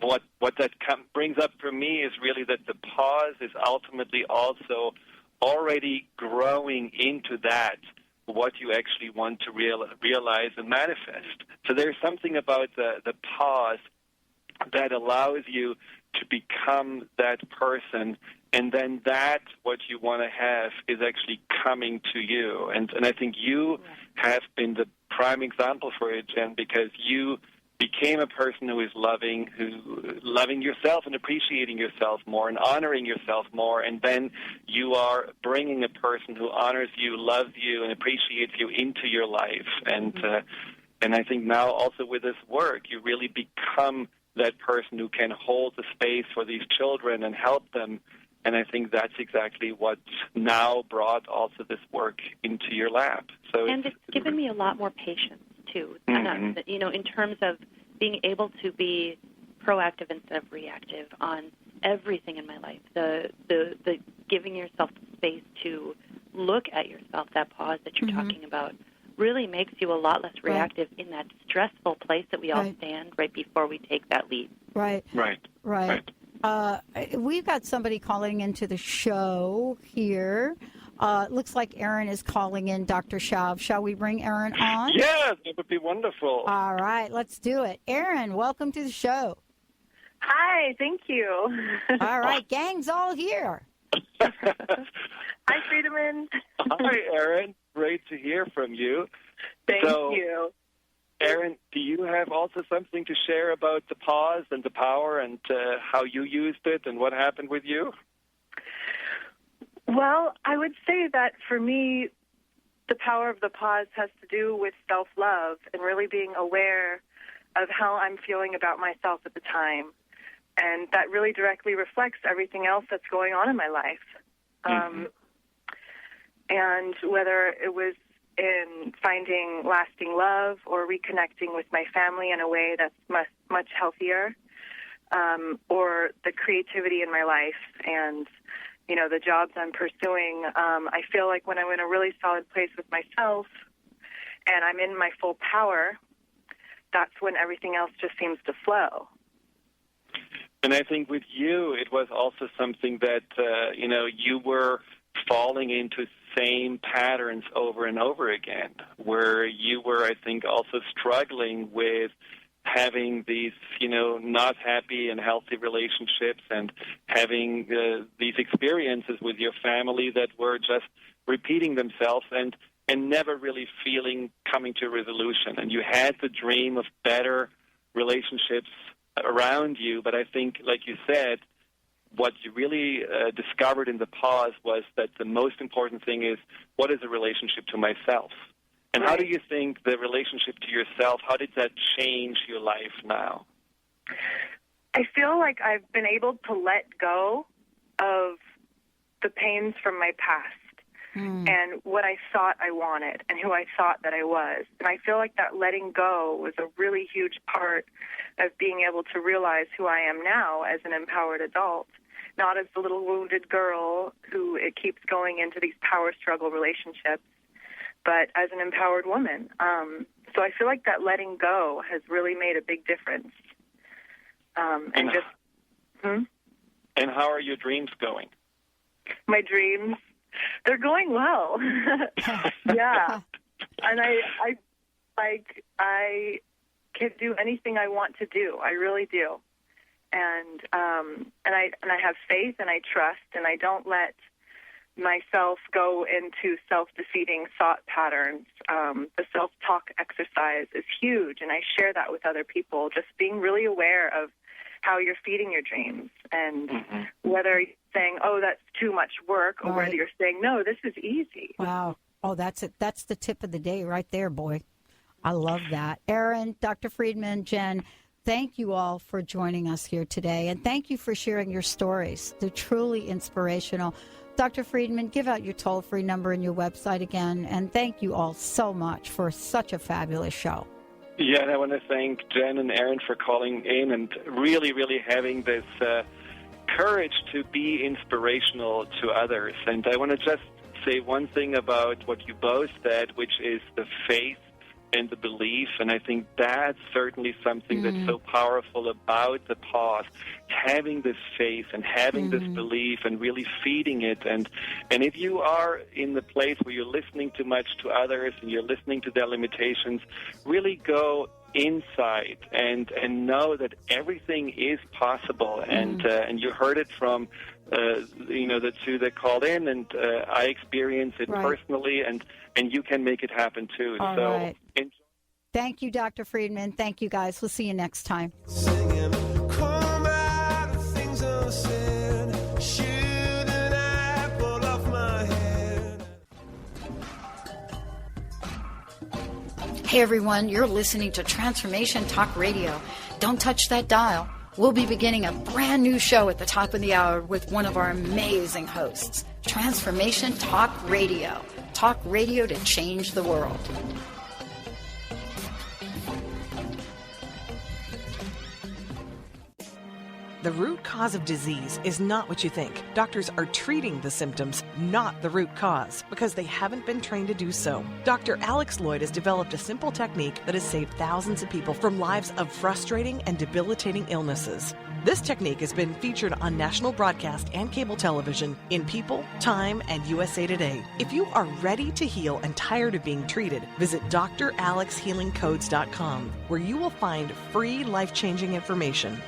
what that brings up for me is really that the pause is ultimately also already growing into that, what you actually want to realize and manifest. So there's something about the pause that allows you to become that person, and then that, what you want to have, is actually coming to you. And I think you have been the prime example for it, Jen, because you became a person who is loving yourself and appreciating yourself more and honoring yourself more, and then you are bringing a person who honors you, loves you, and appreciates you into your life. And I think now also with this work, you really become that person who can hold the space for these children and help them. And I think that's exactly what now brought also this work into your lab. And it's given me a lot more patience, too, in terms of being able to be proactive instead of reactive on everything in my life. The giving yourself the space to look at yourself, that pause that you're talking about, really makes you a lot less reactive in that stressful place that we all stand right before we take that leap. Right. Right. We've got somebody calling into the show here. Looks like Aaron is calling in, Dr. Schaub. Shall we bring Aaron on? Yes, that would be wonderful. All right, let's do it. Aaron, welcome to the show. Hi, thank you. All right, gang's all here. Hi, Friedemann. Hi, Aaron. Great to hear from you. Thank you. Aaron, do you have also something to share about the pause and the power and how you used it and what happened with you? Well, I would say that for me, the power of the pause has to do with self-love and really being aware of how I'm feeling about myself at the time. And that really directly reflects everything else that's going on in my life. And whether it was in finding lasting love or reconnecting with my family in a way that's much healthier, or the creativity in my life and, the jobs I'm pursuing, I feel like when I'm in a really solid place with myself and I'm in my full power, that's when everything else just seems to flow. And I think with you, it was also something that, you were falling into same patterns over and over again, where you were, I think, also struggling with having these, not happy and healthy relationships and having these experiences with your family that were just repeating themselves and never really coming to a resolution. And you had the dream of better relationships around you, but I think, like you said, what you really discovered in the pause was that the most important thing is, what is a relationship to myself? And how do you think the relationship to yourself, how did that change your life now? I feel like I've been able to let go of the pains from my past. and what I thought I wanted and who I thought that I was. And I feel like that letting go was a really huge part of being able to realize who I am now as an empowered adult, not as the little wounded girl who it keeps going into these power struggle relationships, but as an empowered woman. So I feel like that letting go has really made a big difference. And how are your dreams going? My dreams, they're going well. Yeah. And I can do anything I want to do. I really do. And I have faith and I trust, and I don't let myself go into self-defeating thought patterns. The self-talk exercise is huge, and I share that with other people, just being really aware of how you're feeding your dreams, and whether you're saying, oh, that's too much work, or whether you're saying, no, this is easy. Wow. Oh, that's it. That's the tip of the day right there, boy. I love that. Aaron, Dr. Friedemann, Jen, thank you all for joining us here today, and thank you for sharing your stories. They're truly inspirational. Dr. Friedemann, give out your toll-free number and your website again, and thank you all so much for such a fabulous show. Yeah, and I want to thank Jen and Aaron for calling in and really, really having this courage to be inspirational to others. And I want to just say one thing about what you both said, which is the faith and the belief, and I think that's certainly something that's so powerful about the pause, having this faith and having this belief and really feeding it. And if you are in the place where you're listening too much to others and you're listening to their limitations, really go inside and know that everything is possible. And you heard it from the two that called in, and I experienced it personally, and you can make it happen too. All right. Thank you, Dr. Friedemann. Thank you, guys. We'll see you next time. Hey, everyone. You're listening to Transformation Talk Radio. Don't touch that dial. We'll be beginning a brand new show at the top of the hour with one of our amazing hosts. Transformation Talk Radio. Talk radio to change the world. The root cause of disease is not what you think. Doctors are treating the symptoms, not the root cause, because they haven't been trained to do so. Dr. Alex Lloyd has developed a simple technique that has saved thousands of people from lives of frustrating and debilitating illnesses. This technique has been featured on national broadcast and cable television in People, Time, and USA Today. If you are ready to heal and tired of being treated, visit dralexhealingcodes.com, where you will find free life-changing information.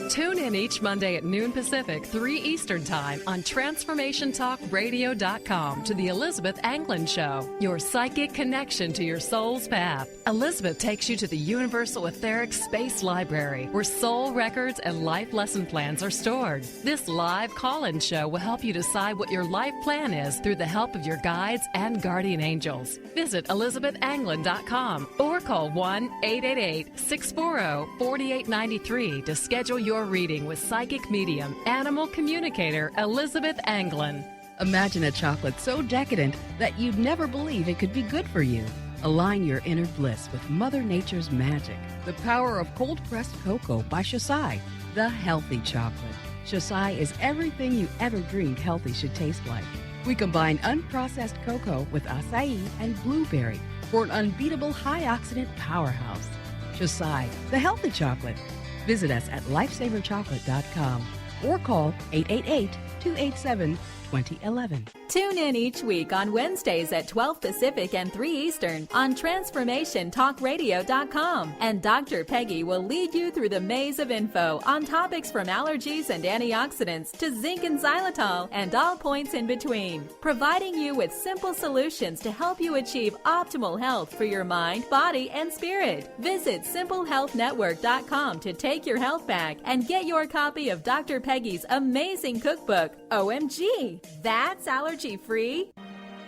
Tune in each Monday at noon Pacific, 3 Eastern Time on TransformationTalkRadio.com to the Elizabeth Anglin Show, your psychic connection to your soul's path. Elizabeth takes you to the Universal Etheric Space Library, where soul records and life lesson plans are stored. This live call-in show will help you decide what your life plan is through the help of your guides and guardian angels. Visit ElizabethAnglin.com or call 1-888-640-4893 to schedule your reading with psychic medium, animal communicator Elizabeth Anglin. Imagine a chocolate so decadent that you'd never believe it could be good for you. Align your inner bliss with Mother Nature's magic. The power of cold-pressed cocoa by Shasai, the healthy chocolate. Shasai is everything you ever dreamed healthy should taste like. We combine unprocessed cocoa with acai and blueberry for an unbeatable high-oxidant powerhouse. Shasai, the healthy chocolate. Visit us at lifesaverchocolate.com or call 888-287-2011. Tune in each week on Wednesdays at 12 Pacific and 3 Eastern on TransformationTalkRadio.com. And Dr. Peggy will lead you through the maze of info on topics from allergies and antioxidants to zinc and xylitol and all points in between, providing you with simple solutions to help you achieve optimal health for your mind, body, and spirit. Visit SimpleHealthNetwork.com to take your health back and get your copy of Dr. Peggy's amazing cookbook, OMG, That's Allergy Free.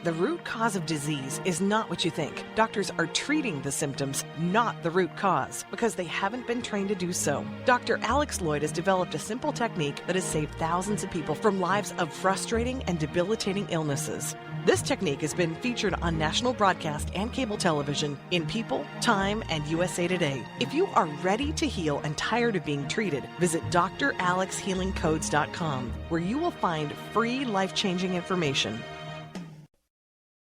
The root cause of disease is not what you think. Doctors are treating the symptoms, not the root cause, because they haven't been trained to do so. Dr. Alex Lloyd has developed a simple technique that has saved thousands of people from lives of frustrating and debilitating illnesses. This technique has been featured on national broadcast and cable television in People, Time, and USA Today. If you are ready to heal and tired of being treated, visit dralexhealingcodes.com, where you will find free life-changing information.